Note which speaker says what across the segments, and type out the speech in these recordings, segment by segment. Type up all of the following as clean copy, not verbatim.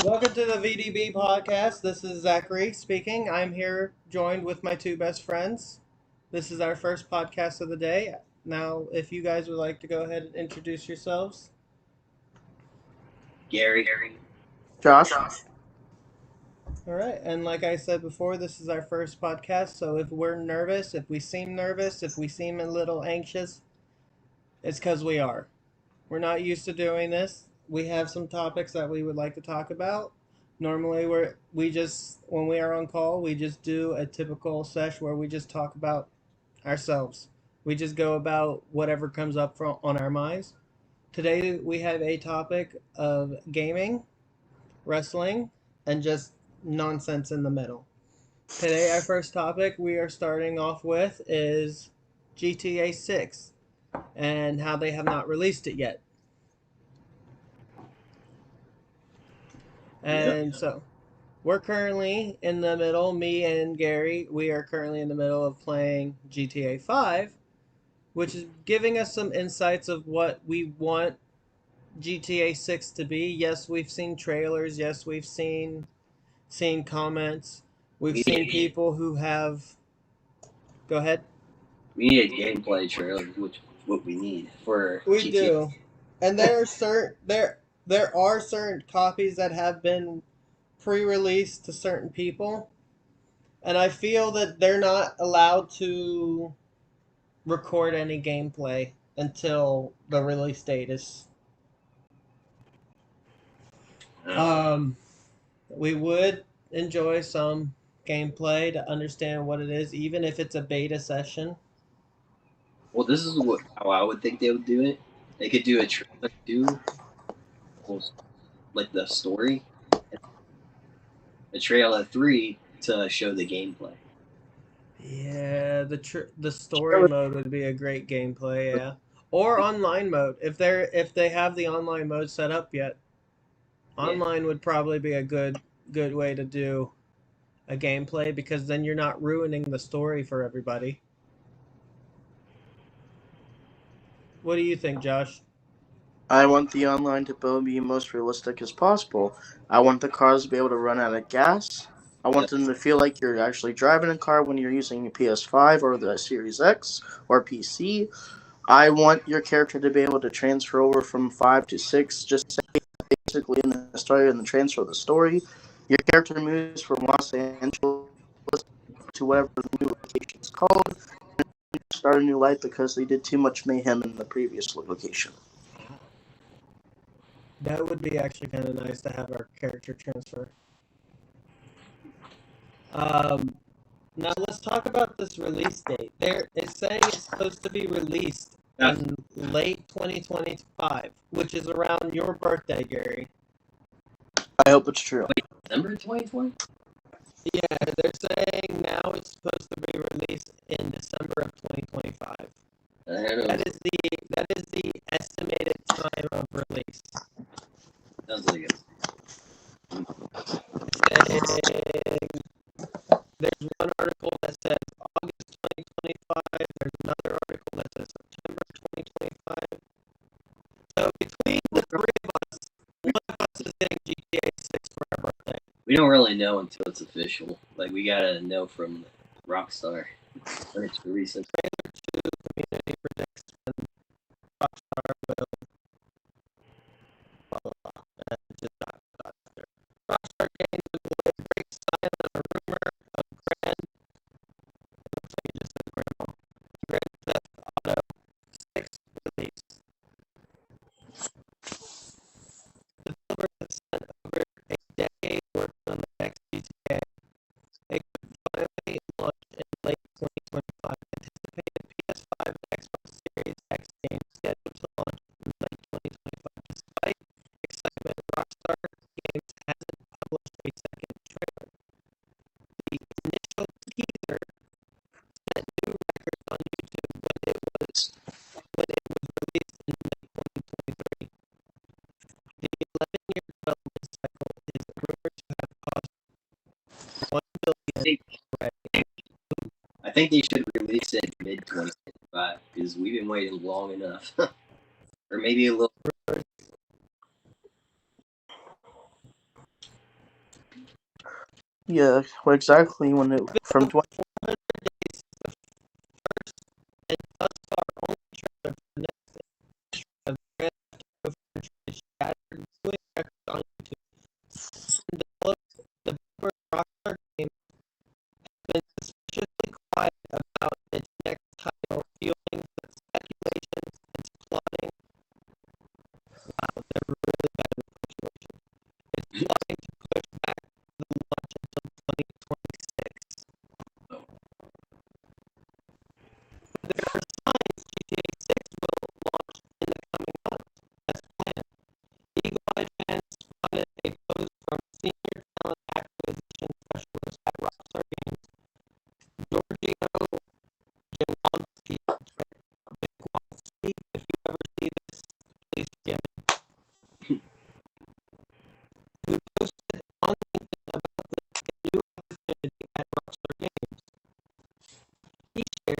Speaker 1: Welcome to the VDB podcast. This is Zachary speaking. I'm here joined with my two best friends. This is our first podcast of the day. Now, if you guys would like to go ahead and introduce yourselves.
Speaker 2: Gary.
Speaker 3: Josh.
Speaker 1: All right. And like I said before, this is our first podcast. So if we're nervous, if we seem nervous, if we seem a little anxious, it's because we are. We're not used to doing this. We have some topics that we would like to talk about. Normally, we just when we are on call, we just do a typical sesh where we just talk about ourselves. We just go about whatever comes up on our minds. Today, we have a topic of gaming, wrestling, and just nonsense in the middle. Today, our first topic we are starting off with is GTA 6 and how they have not released it yet. And so we're currently in the middle, me and Gary, we are currently in the middle of playing GTA 5, which is giving us some insights of what we want GTA 6 to be. Yes, we've seen trailers, yes, we've seen comments. We've seen people who have Go ahead.
Speaker 2: We need a gameplay trailer, which is what we need for
Speaker 1: We
Speaker 2: GTA.
Speaker 1: do. And there are certain copies that have been pre-released to certain people, and I feel that they're not allowed to record any gameplay until the release date is. We would enjoy some gameplay to understand what it is, even if it's a beta session.
Speaker 2: Well, this is how I would think they would do it. They could do a trailer too, like the story, a trailer 3 to show the gameplay.
Speaker 1: Yeah, the story mode would be a great gameplay, yeah. Or online mode if they have the online mode set up yet. Online would probably be a good way to do a gameplay because then you're not ruining the story for everybody. What do you think, Josh?
Speaker 3: I want the online to be most realistic as possible. I want the cars to be able to run out of gas. I want them to feel like you're actually driving a car when you're using a PS5 or the Series X or PC. I want your character to be able to transfer over from 5 to 6, just basically in the story and the transfer of the story. Your character moves from Los Angeles to whatever the new location is called, and start a new life because they did too much mayhem in the previous location.
Speaker 1: That would be actually kind of nice to have our character transfer. Now let's talk about this release date. It's saying it's supposed to be released in late 2025, which is around your birthday, Gary.
Speaker 3: I hope it's true.
Speaker 2: December 2020?
Speaker 1: Yeah, they're saying now it's supposed to be released in December of 2025. That is the estimated time of release.
Speaker 2: Sounds like it.
Speaker 1: There's one article that says August 2025. There's another article that says September 2025. So between the three of us, one of us is getting GTA 6 for our birthday.
Speaker 2: We don't really know until it's official. Like, we gotta know from Rockstar when it's released.
Speaker 1: Trailer 2 community predicts when Rockstar will blah blah blah. And just dot dot after. Rockstar Games will break silent on a rumor of Grand. It looks like you just said Grandma. Grand Theft Auto 6 release. Developers have spent over a decade working on the next GTA. It could finally launch in late 2025. Anticipated PS5 and Xbox Series X games scheduled to launch in late 2025. Despite excitement, Rockstar Games hasn't published a second trailer. The initial teaser set new records on YouTube when it was released in May 2023. The 11-year development cycle is rumored to have cost $1 billion already.
Speaker 2: I think they should release it mid 2025 because we've been waiting long enough. Or maybe a little.
Speaker 3: Yeah, well, exactly. When it from 20,
Speaker 1: 400 days, the first and thus far only trailer for the next of Grand Theft Auto franchise shattered viewing records on YouTube. And developers, Rockstar Games have been suspiciously quiet about its next title, fueling speculations and plotting. Wow, they're really bad with punctuation. It's plotting to push back the launch until 2026. But there are signs GTA 6 will launch in the coming months, as planned. Eagle-eyed fans spotted a post from senior talent acquisition specialist at Rockstar Games, Giorgio Jankowski. If you ever see this, please forgive me. Who posted on LinkedIn about the new opportunity at Rockstar Games. He shared,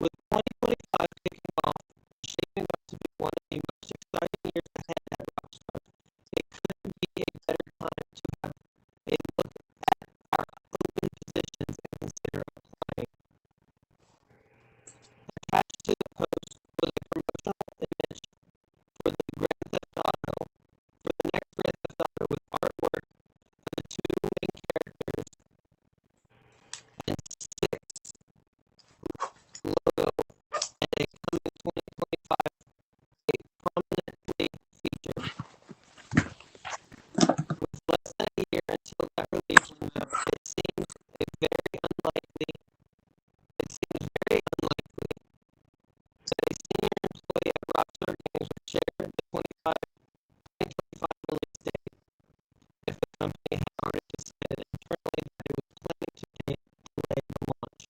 Speaker 1: with 2025 kicking off and shaping up to be one of the most exciting years ahead at Rockstar, it couldn't be a better time to have a look at our open positions and consider applying. Attached to the post was a promotional image for the Grand Theft Auto, for the next Grand Theft Auto, with artwork of the two main characters and 6 logo, and a coming 2025 a prominently featured. With less than a year until that release window, it seems very unlikely that a senior employee at Rockstar Games would share the 2025 release date if the company had already decided internally that it was planning to delay the launch.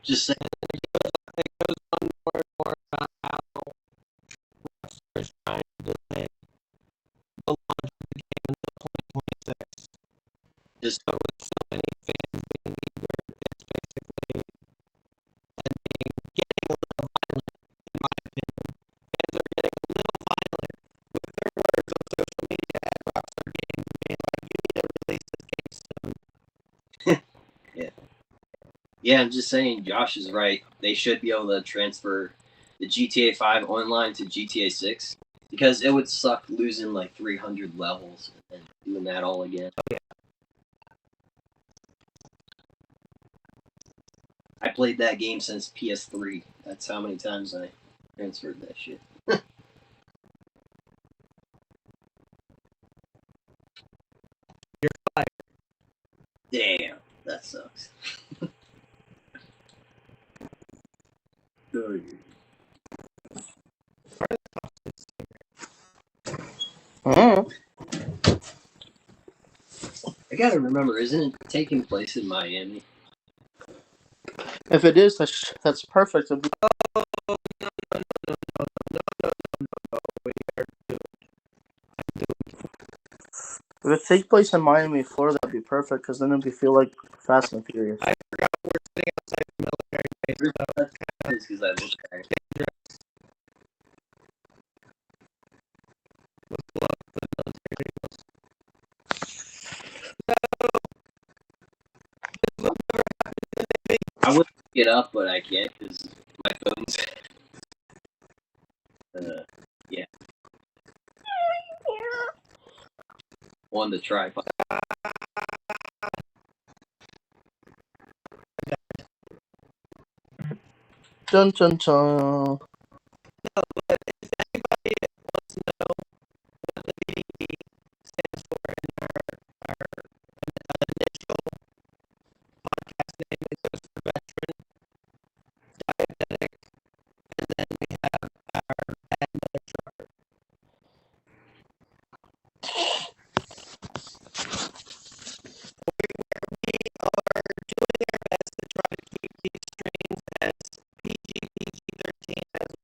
Speaker 2: Just saying.
Speaker 1: And then it goes on more and more about how Rockstar is trying to delay the launch of the game until 2026.
Speaker 2: Just
Speaker 1: So with so many fans being eager, it's basically getting a little violent, in my opinion. Fans are getting a little violent with their words on social media at Rockstar Games, being like, you need to release this game soon.
Speaker 2: Yeah, I'm just saying Josh is right. They should be able to transfer the GTA 5 online to GTA 6 because it would suck losing like 300 levels and doing that all again.
Speaker 1: Oh, yeah.
Speaker 2: I played that game since PS3. That's how many times I transferred that shit.
Speaker 1: You're fired.
Speaker 2: Damn, that sucks.
Speaker 3: mm,
Speaker 2: I gotta remember, isn't it taking place in Miami?
Speaker 3: if it is, that's perfect.
Speaker 1: Oh, no. We are doomed. I'm doomed.
Speaker 3: If it takes place in Miami, Florida, that'd be perfect because then it'd feel like Fast and Furious.
Speaker 1: I forgot we're sitting outside the military base, so
Speaker 2: That's because I look at it.
Speaker 1: dangerous. Let's blow up the military vehicles. No! This will never happen in the Navy.
Speaker 2: I would get up, but I can't because my phone's. Yeah. On the tripod.
Speaker 3: Dun dun dun.
Speaker 1: No, but if anybody wants to know what the DDP stands for in our initial podcast name, it goes for veteran, diabetic, and then we have our bad mother trucker. We are doing our best to try to keep these streams as PG-13 as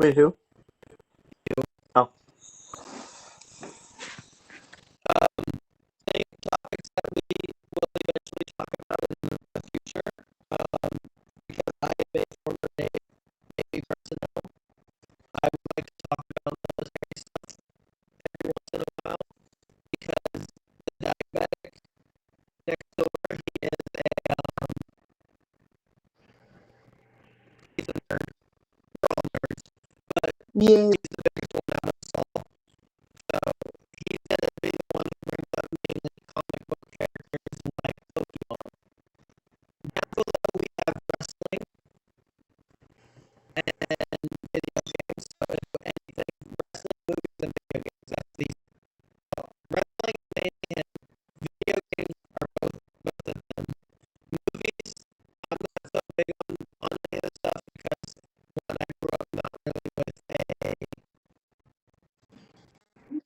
Speaker 3: Wait, who? Oh.
Speaker 1: Any topics that we will eventually talk about in the future. Because I am a former Navy personnel, I would like to talk about military stuff every once in a while because the diabetic next door, he is he's a nerd. We're all nerds, but
Speaker 3: Yeah.
Speaker 1: he's the biggest one out of us all. So he's gonna be the one who brings up mainly comic book characters and like Pokemon. Down below we have wrestling and video games. So anything wrestling, movies, and video games. That's these. Wrestling mainly and video games are both of them. Movies, I'm not so big on any of the stuff because when I grew up not really with a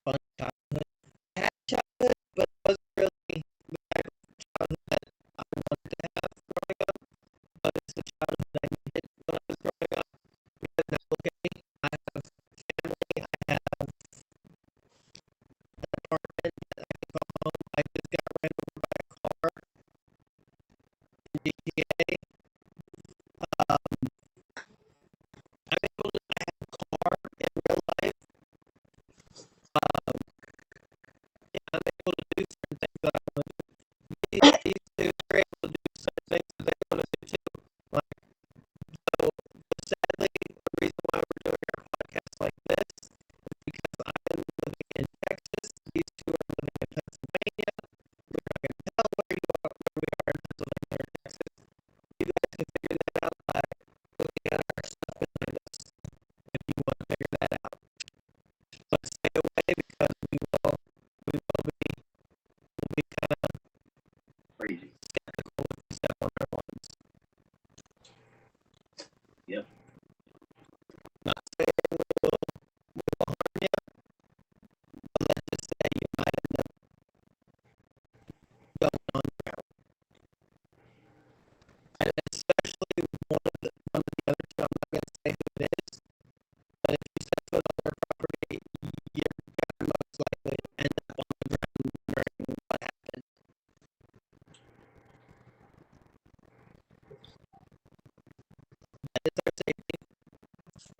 Speaker 1: fun childhood. I had a childhood, but it wasn't really the type of childhood that I wanted to have growing up. But it's the childhood I needed when I was growing up. Because now look at me, I have family, I have an apartment that I can call home. I just got ran over by a car in GTA. I'm able to have a car in real life. Yeah, I'm able to do certain things that I want to do. These two are able to do certain things that they want to do too. Like, so sadly, the reason why we're doing our podcast like this is because I am living in Texas. These two are living in Pennsylvania. We're not going to tell where we are in Pennsylvania or Texas. You guys can figure that out by looking at our stuff behind us if you want to figure that out. But stay away because we'll be kind of
Speaker 2: Crazy.
Speaker 1: skeptical if you step on our lines.
Speaker 2: Yep.
Speaker 1: Not saying we will harm you, but let's just say you might end up going on ground. And especially one of the other two, I'm not going to say who it is, but if you step foot on their property, you're going to most likely end up on the ground wondering what happened. That is our safety.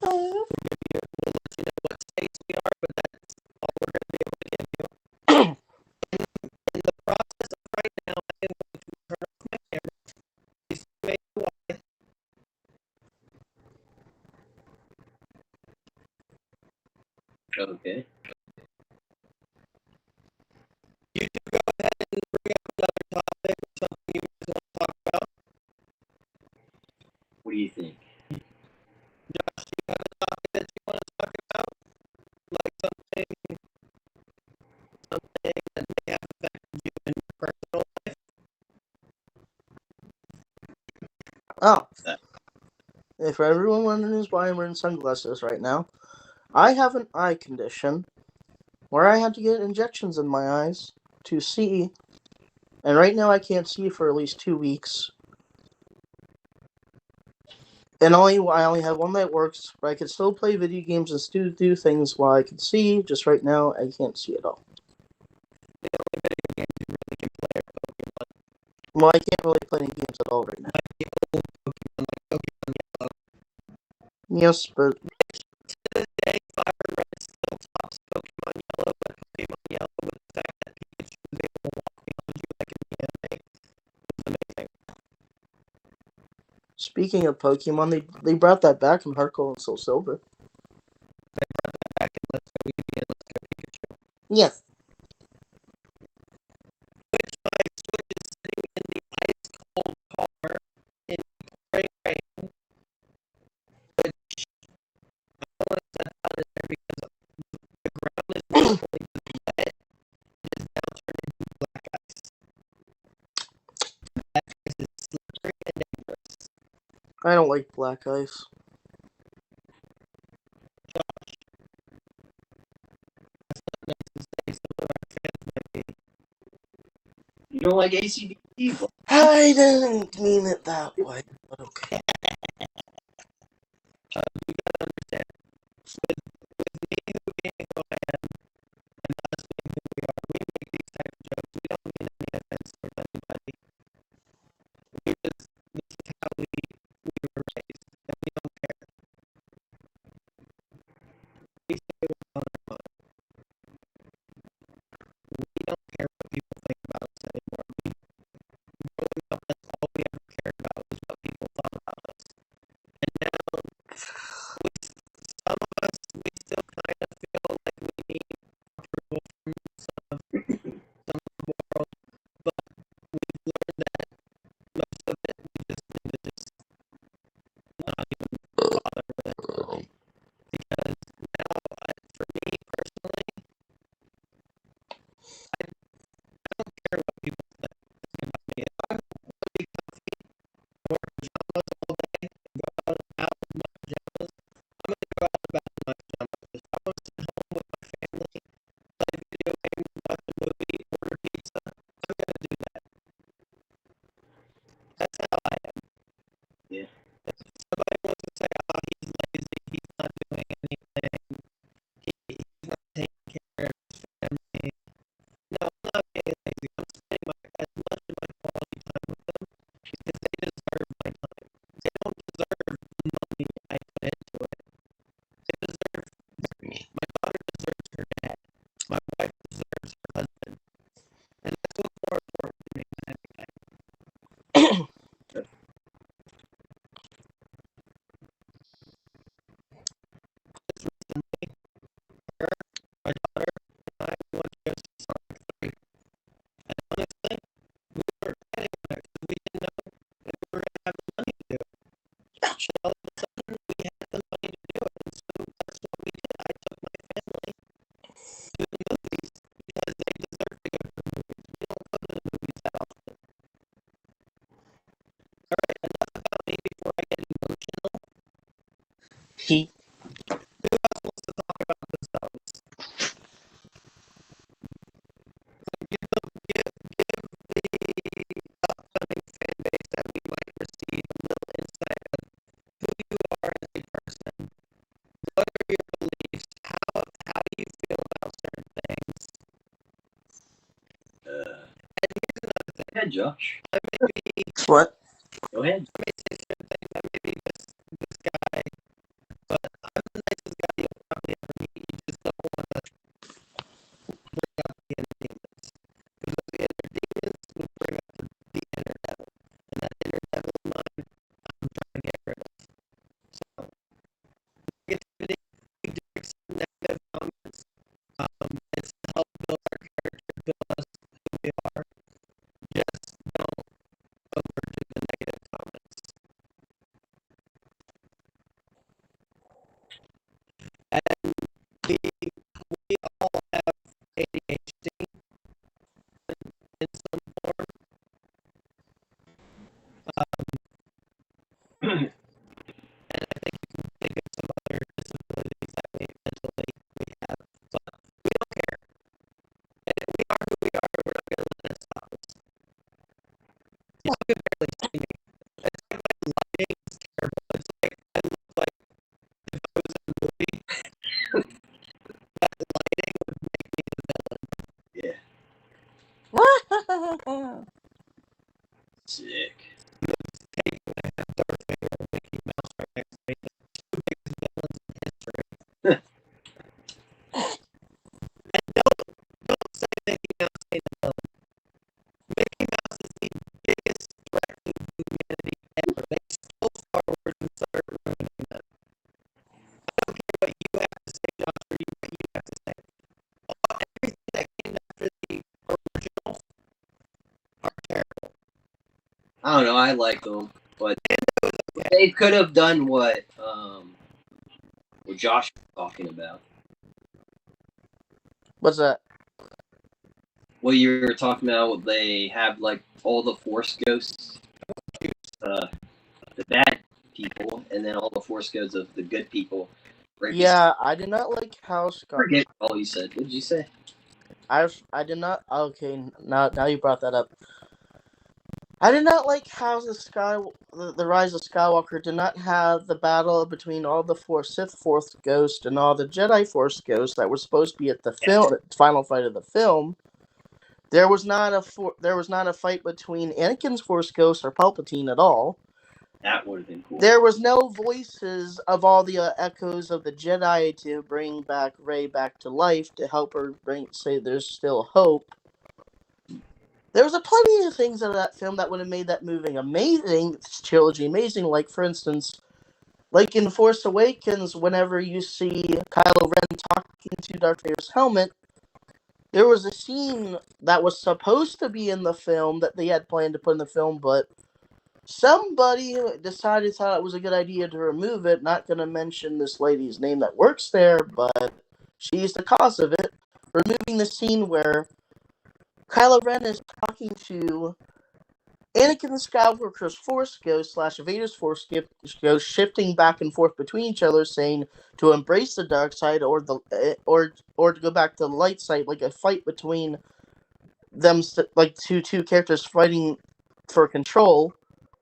Speaker 1: We'll let you know what states we are, but that's all we're going to be able to give you. In the process of right now, I am going to turn off my camera. Please make it wide.
Speaker 2: Okay.
Speaker 1: You two go ahead and bring up another topic or something you guys want to talk about.
Speaker 2: What do you think?
Speaker 1: Josh, do you have a topic that you want to talk about? Like something that may have affected you in your personal life?
Speaker 3: Oh. If everyone wonders why I'm wearing sunglasses right now, I have an eye condition where I had to get injections in my eyes to see, and right now I can't see for at least 2 weeks. And I only have one that works, but I can still play video games and still do things while I can see. Just right now, I can't see at all.
Speaker 1: The only video games you really can play are Pokemon.
Speaker 3: Well, I can't really play any games at all right now.
Speaker 1: Like the old Pokemon, like Pokemon Yellow.
Speaker 3: Yes, but
Speaker 1: To this day, Fire Red still tops Pokemon Yellow, but Pokemon Yellow, with the fact that Pikachu was able to walk behind you like in the anime, was amazing.
Speaker 3: speaking of Pokemon, they brought that back in Heart Gold and Soul Silver.
Speaker 1: They brought that back in Let's Go Eevee and Let's Go Pikachu.
Speaker 3: Yes.
Speaker 1: Which my Switch is sitting in the ice cold car in pouring rain, which I don't want to step out in there because the ground is normally just wet. It is now turned into black ice. Black ice is slippery and dangerous.
Speaker 3: I don't like black ice.
Speaker 1: Josh, that's not nice to say. Some of our fans might be.
Speaker 2: You don't like ACDC?
Speaker 3: I didn't mean it that way, but okay.
Speaker 1: You gotta understand. with me who being who I am and us being who we are, we make these type of jokes. We don't mean any offense towards anybody. This is how we were raised, and we don't care. We say what's on our mind. We don't care what people think about us anymore. Growing up, that's all we ever cared about was what people thought about us. And now, some of us, we still kind of feel like we need approval from some of the world, but we've learned that most of it we just need to just not even bother with it, really. Because now, for me personally, I don't care what people think about me. If I'm really comfy, wear pajamas all day, and go out and about in my pajamas, I'm going to go out and about in my pajamas. If I want to sit home with my family, play video games, watch a movie, order pizza, I'm going to do that. That's how I am.
Speaker 2: Yeah.
Speaker 1: If somebody wants to say, oh, he's lazy, he's not doing anything, he's not taking care of his family. No, I'm not being lazy. I'm spending as much of my quality time with them because they deserve my time. They don't deserve the money I put into it. They deserve me. My daughter deserves her dad. My wife deserves her husband. And that's what's more important to me than anything. Just recently, her, my daughter, and I went to go see Sonic 3. And honestly, we were planning on it because we didn't know if we were going to have the money to do it. And all of a sudden, we had the money to do it. And so that's what we did. I took my family to the movies because they deserve to go to the movies. We don't go to the movies that often. Alright, enough about me before I get emotional.
Speaker 3: He.
Speaker 1: Who else wants to talk about themselves? Give the upcoming fan base that we might receive a little insight of who you are as a person. What are your beliefs? How do you feel about certain things? And here's another thing.
Speaker 2: Go ahead, Josh.
Speaker 1: I may be,
Speaker 3: What?
Speaker 2: Go ahead.
Speaker 1: I may say certain things. I may be this guy, but I'm the nicest guy you'll probably ever meet. You just don't want to bring up the inner demons. Because the inner demons will bring up the inner devil. And that inner devil of mine, I'm trying to get rid of. So, negativity, we do accept negative comments. It's to help build our character, build us who we are. Just don't overdo the negative comments. And we all have ADHD in some form. And I think you can think of some other disabilities that we mentally we have. But we don't care. And we are who we are, and we're not going to let that stop us. Y'all can barely see me. It's like my lighting is terrible. It's like I look like if I was in a movie, that lighting would make me the villain.
Speaker 2: Yeah. Sick.
Speaker 1: Hey, I have Darth Vader and Mickey Mouse right next to me. The two biggest villains in history. And don't say Mickey Mouse ain't a villain. Mickey Mouse is the biggest threat to humanity ever. They stole Star Wars and started ruining them. I don't care what you have to say, Josh, or what you have to say. Everything that came after the originals are terrible.
Speaker 2: I don't know. I like them, but they could have done what Josh was talking about.
Speaker 3: What's that?
Speaker 2: What you were talking about? They have like all the Force ghosts, the bad people, and then all the Force ghosts of the good people. Right?
Speaker 3: Yeah, I did not like how Scott.
Speaker 2: Forget all you said. What did you say?
Speaker 3: I did not. Okay, now you brought that up. I I did not like how the Rise of Skywalker did not have the battle between all the Sith Force Ghosts and all the Jedi Force Ghosts that were supposed to be at the final fight of the film. There was not a fight between Anakin's Force Ghost or Palpatine at all.
Speaker 2: That would have been cool.
Speaker 3: There was no voices of all the echoes of the Jedi to bring back Rey back to life to help her say there's still hope. There was plenty of things in that film that would have made that movie amazing, this trilogy amazing. Like, for instance, like in Force Awakens, whenever you see Kylo Ren talking to Darth Vader's helmet, there was a scene that was supposed to be in the film that they had planned to put in the film, but somebody thought it was a good idea to remove it. Not going to mention this lady's name that works there, but she's the cause of it. Removing the scene where Kylo Ren is talking to Anakin Skywalker's Force Ghost / Vader's Force Ghost, shifting back and forth between each other, saying to embrace the dark side or to go back to the light side, like a fight between them, like two characters fighting for control.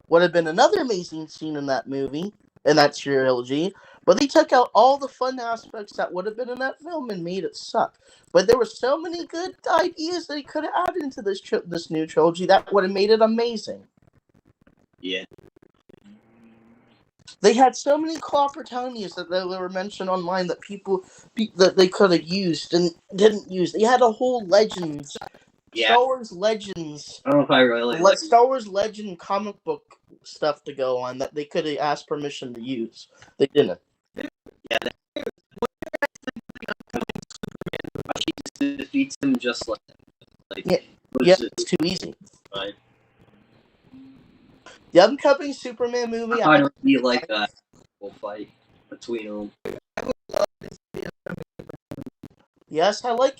Speaker 3: Would have been another amazing scene in that movie, in that trilogy, but they took out all the fun aspects that would have been in that film and made it suck. But there were so many good ideas they could have added into this new trilogy that would have made it amazing.
Speaker 2: Yeah.
Speaker 3: They had so many cool opportunities that they were mentioned online that that they could have used and didn't use. They had a whole Legends.
Speaker 2: Yeah.
Speaker 3: Star Wars Legends.
Speaker 2: I don't know if I really like
Speaker 3: Star Wars Legend comic book stuff to go on that they could have asked permission to use. They didn't.
Speaker 2: Yeah. She just defeats him just like
Speaker 3: yeah, it's too easy.
Speaker 2: Right.
Speaker 3: The upcoming Superman movie.
Speaker 2: I don't really like that whole fight between them.
Speaker 3: Yes, I like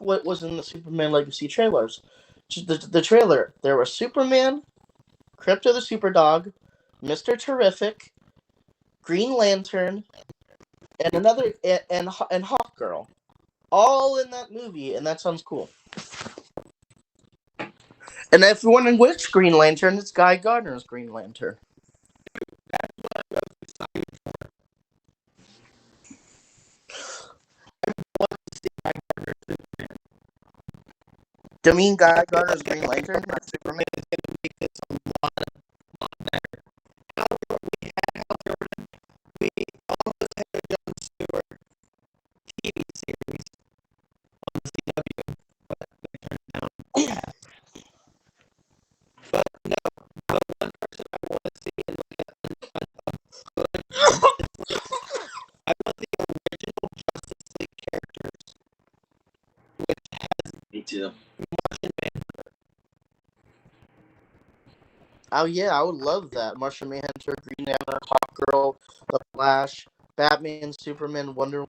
Speaker 3: what was in the Superman Legacy trailers. The trailer. There was Superman, Krypto the Superdog, Mr. Terrific, Green Lantern, and another and Hawkgirl, all in that movie, and that sounds cool. And if you're wondering which Green Lantern, it's Guy Gardner's Green Lantern. Do you mean Guy Gardner's Green Lantern, not Superman?
Speaker 2: Me too.
Speaker 3: Oh yeah, I would love that. Martian Manhunter, Green Lantern, Hawkgirl, The Flash, Batman, Superman, Wonder